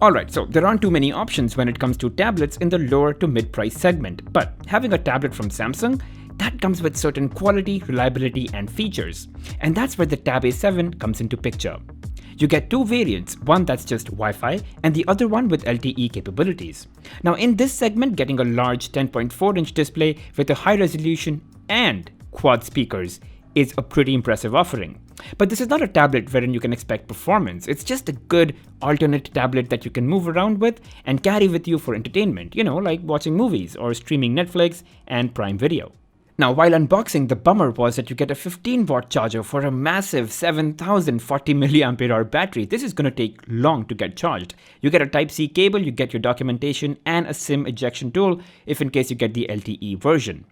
Alright, so there aren't too many options when it comes to tablets in the lower to mid-price segment, but having a tablet from Samsung, that comes with certain quality, reliability and features. And that's where the Tab A7 comes into picture. You get two variants, one that's just Wi-Fi and the other one with LTE capabilities. Now in this segment, getting a large 10.4-inch display with a high resolution and quad speakers is a pretty impressive offering. But this is not a tablet wherein you can expect performance. It's just a good alternate tablet that you can move around with and carry with you for entertainment, like watching movies or streaming Netflix and Prime Video. Now, while unboxing, the bummer was that you get a 15-watt charger for a massive 7040 mAh battery. This is going to take long to get charged. You get a Type-C cable, you get your documentation and a SIM ejection tool if in case you get the LTE version.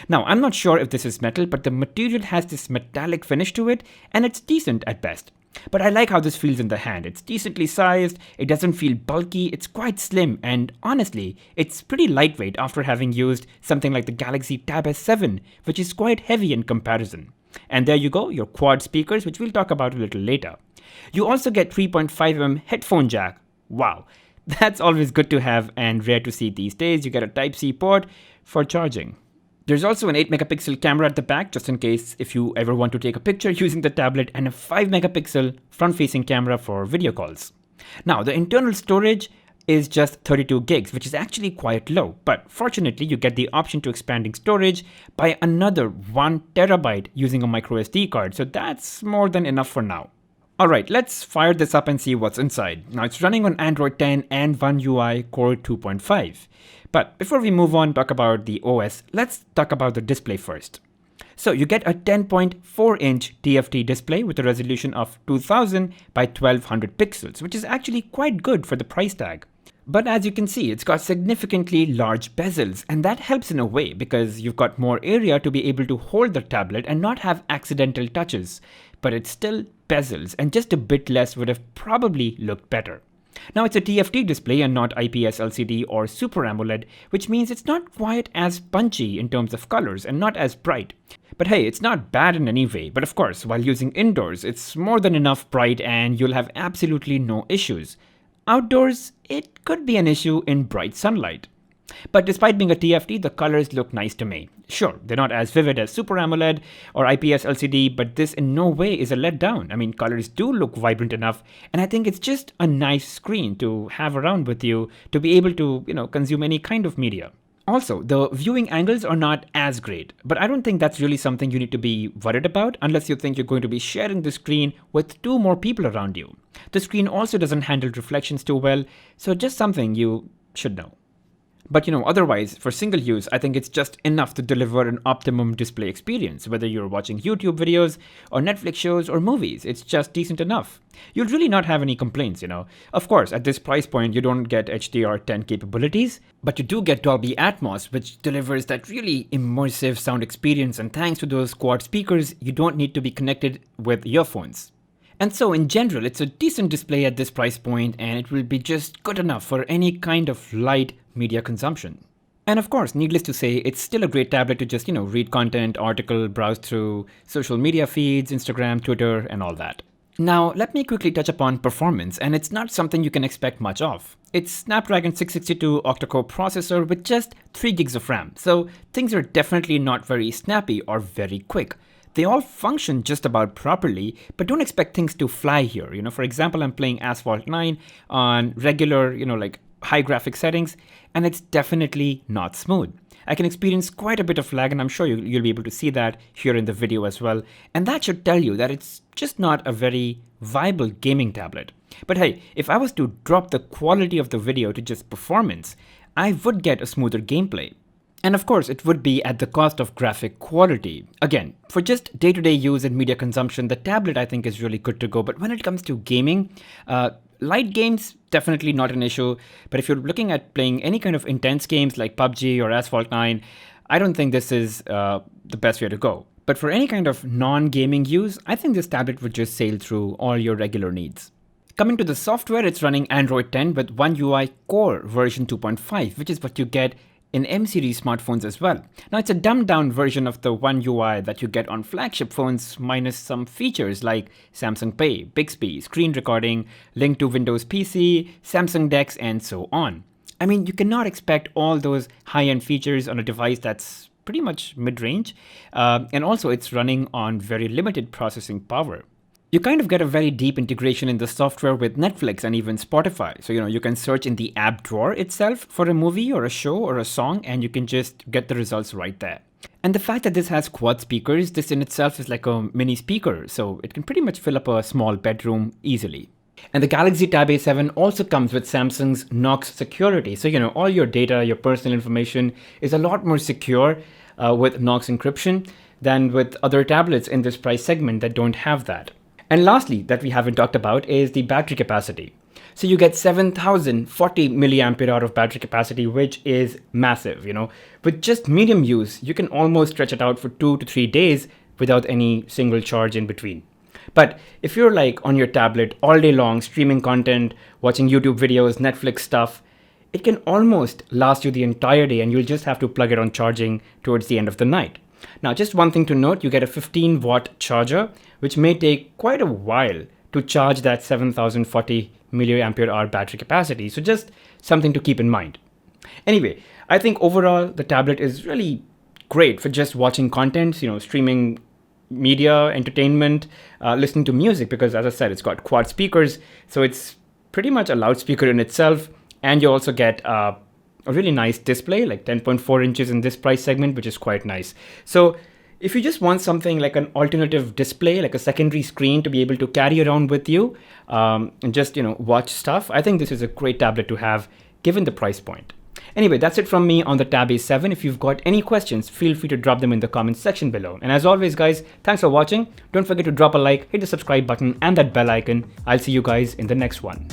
Now, I'm not sure if this is metal, but the material has this metallic finish to it and it's decent at best. But I like how this feels in the hand. It's decently sized, it doesn't feel bulky, it's quite slim, and honestly, it's pretty lightweight after having used something like the Galaxy Tab S7, which is quite heavy in comparison. And there you go, your quad speakers, which we'll talk about a little later. You also get 3.5mm headphone jack. Wow, that's always good to have and rare to see these days. You get a Type-C port for charging. There's also an 8-megapixel camera at the back, just in case if you ever want to take a picture using the tablet, and a 5-megapixel front-facing camera for video calls. Now, the internal storage is just 32 gigs, which is actually quite low, but fortunately you get the option to expanding storage by another 1 terabyte using a microSD card, so that's more than enough for now. Alright, let's fire this up and see what's inside. Now it's running on Android 10 and One UI Core 2.5. But before we move on, talk about the OS, let's talk about the display first. So you get a 10.4-inch TFT display with a resolution of 2000 by 1200 pixels, which is actually quite good for the price tag. But as you can see, it's got significantly large bezels, and that helps in a way because you've got more area to be able to hold the tablet and not have accidental touches. But it's still bezels, and just a bit less would have probably looked better. Now it's a TFT display and not IPS LCD or Super AMOLED, which means it's not quite as punchy in terms of colors and not as bright. But hey, it's not bad in any way, but of course, while using indoors, it's more than enough bright and you'll have absolutely no issues. Outdoors, it could be an issue in bright sunlight. But despite being a TFT, the colors look nice to me. Sure, they're not as vivid as Super AMOLED or IPS LCD, but this in no way is a letdown. I mean, colors do look vibrant enough, and I think it's just a nice screen to have around with you to be able to, consume any kind of media. Also, the viewing angles are not as great, but I don't think that's really something you need to be worried about unless you think you're going to be sharing the screen with 2 more people around you. The screen also doesn't handle reflections too well, so just something you should know. But otherwise, for single use, I think it's just enough to deliver an optimum display experience. Whether you're watching YouTube videos or Netflix shows or movies, it's just decent enough. You'll really not have any complaints, Of course, at this price point, you don't get HDR10 capabilities, but you do get Dolby Atmos, which delivers that really immersive sound experience. And thanks to those quad speakers, you don't need to be connected with earphones. And so in general, it's a decent display at this price point, and it will be just good enough for any kind of light media consumption. And of course, needless to say, it's still a great tablet to just, read content, article, browse through social media feeds, Instagram, Twitter, and all that. Now, let me quickly touch upon performance, and it's not something you can expect much of. It's Snapdragon 662 octa-core processor with just 3 gigs of RAM, so things are definitely not very snappy or very quick. They all function just about properly, but don't expect things to fly here. For example, I'm playing Asphalt 9 on regular, high graphic settings, and it's definitely not smooth. I can experience quite a bit of lag, and I'm sure you'll be able to see that here in the video as well. And that should tell you that it's just not a very viable gaming tablet. But hey, if I was to drop the quality of the video to just performance, I would get a smoother gameplay. And of course, it would be at the cost of graphic quality. Again, for just day-to-day use and media consumption, the tablet I think is really good to go. But when it comes to gaming, light games, definitely not an issue. But if you're looking at playing any kind of intense games like PUBG or Asphalt 9, I don't think this is the best way to go. But for any kind of non-gaming use, I think this tablet would just sail through all your regular needs. Coming to the software, it's running Android 10 with One UI Core version 2.5, which is what you get in M series smartphones as well. Now it's a dumbed down version of the One UI that you get on flagship phones minus some features like Samsung Pay, Bixby, screen recording, link to Windows PC, Samsung Dex, and so on. I mean, you cannot expect all those high-end features on a device that's pretty much mid-range, and also it's running on very limited processing power. You kind of get a very deep integration in the software with Netflix and even Spotify. So, you can search in the app drawer itself for a movie or a show or a song, and you can just get the results right there. And the fact that this has quad speakers, this in itself is like a mini speaker, so it can pretty much fill up a small bedroom easily. And the Galaxy Tab A7 also comes with Samsung's Knox security. So, all your data, your personal information is a lot more secure with Knox encryption than with other tablets in this price segment that don't have that. And lastly, that we haven't talked about is the battery capacity. So you get 7,040 milliampere hour of battery capacity, which is massive, With just medium use, you can almost stretch it out for 2 to 3 days without any single charge in between. But if you're like on your tablet all day long, streaming content, watching YouTube videos, Netflix stuff, it can almost last you the entire day and you'll just have to plug it on charging towards the end of the night. Now, just one thing to note, you get a 15-watt charger, which may take quite a while to charge that 7,040 milliampere hour battery capacity. So just something to keep in mind. Anyway, I think overall, the tablet is really great for just watching content, streaming media, entertainment, listening to music, because as I said, it's got quad speakers. So it's pretty much a loudspeaker in itself. And you also get a really nice display, like 10.4 inches in this price segment, which is quite nice. So if you just want something like an alternative display, like a secondary screen to be able to carry around with you and just, watch stuff, I think this is a great tablet to have given the price point. Anyway, that's it from me on the Tab A7. If you've got any questions, feel free to drop them in the comments section below. And as always, guys, thanks for watching. Don't forget to drop a like, hit the subscribe button and that bell icon. I'll see you guys in the next one.